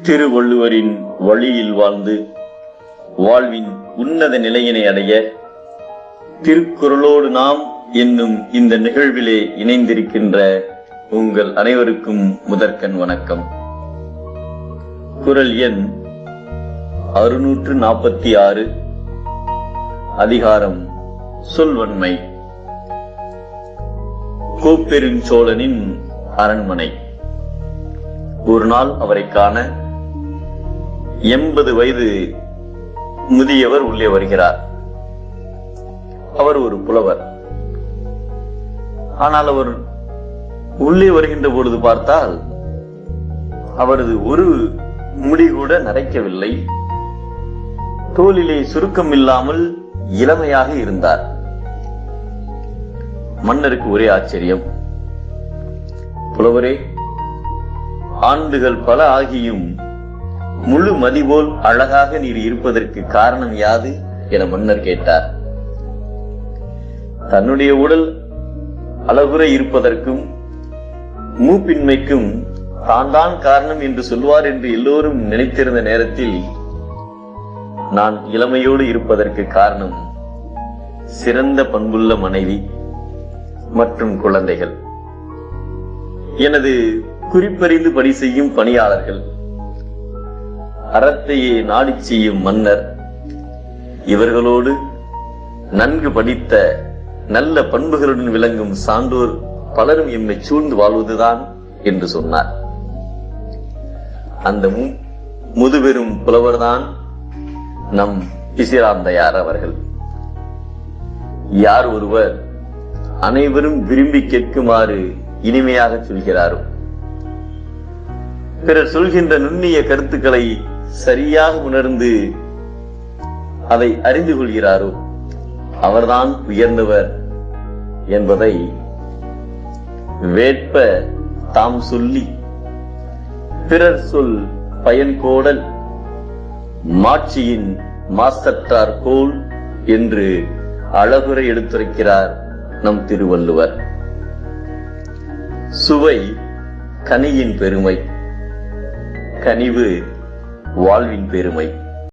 திருவள்ளுவரின் வழியில் வாழ்ந்து வாழ்வின் உன்னத நிலையினை அடைய திருக்குறளோடு நாம் என்னும் இந்த நிகழ்விலே இணைந்திருக்கின்ற உங்கள் அனைவருக்கும் முதற்கண் வணக்கம். குறள் எண் 646, அதிகாரம் சொல்வன்மை. கோப்பெருஞ்சோழனின் அரண்மனை. ஒரு நாள் அவரை காண 80 வயது முதியவர் உள்ளே வருகிறார். அவர் ஒரு புலவர். ஆனால் அவர் உள்ளே வருகின்ற பொழுது பார்த்தால் அவரது ஒரு முடி கூட நரைக்கவில்லை. தோளிலே சுருக்கம் இல்லாமல் இளமையாக இருந்தார். மன்னருக்கு ஒரே ஆச்சரியம். புலவரே, ஆண்டுகள் பல ஆகியும் முழு மதிபோல் அழகாக நீர் இருப்பதற்கு காரணம் யாது என மன்னர் கேட்டார். தன்னுடைய உடல் அழகுற இருப்பதற்கும் மூப்பின்மைக்கும் தான் காரணம் என்று சொல்வார் என்று எல்லோரும் நினைத்திருந்த நேரத்தில், நான் இளமையோடு இருப்பதற்கு காரணம் சிறந்த பண்புள்ள மனைவி மற்றும் குழந்தைகள், எனது குறிப்பறிந்து பணி செய்யும் பணியாளர்கள், அறத்தையே நாடி செய்யும் மன்னர், இவர்களோடு நன்கு படித்த நல்ல பண்புகளுடன் விளங்கும் சான்றோர் பலரும் எம்மை சூழ்ந்து வாழ்வதுதான் என்று சொன்னார். அந்த முதுபெரும் புலவர்தான் நம் பிசிராந்தையார் அவர்கள். யார் ஒருவர் அனைவரும் விரும்பி கேட்குமாறு இனிமையாக சொல்கிறாரோ, பிறர் சொல்கின்ற நுண்ணிய கருத்துக்களை சரியாக உணர்ந்து அதை அறிந்து கொள்கிறாரோ அவர்தான் உயர்ந்தவர் என்பதை வேட்ப தாம் சொல்லி பிறர் சொல் பயன் கோடல் மாட்சியின் மாசற்றார் கோல் என்று அழகுரை எடுத்துரைக்கிறார் நம் திருவள்ளுவர். சுவை கனியின் பெருமை, கனிவு வாழ்வின் பெருமை.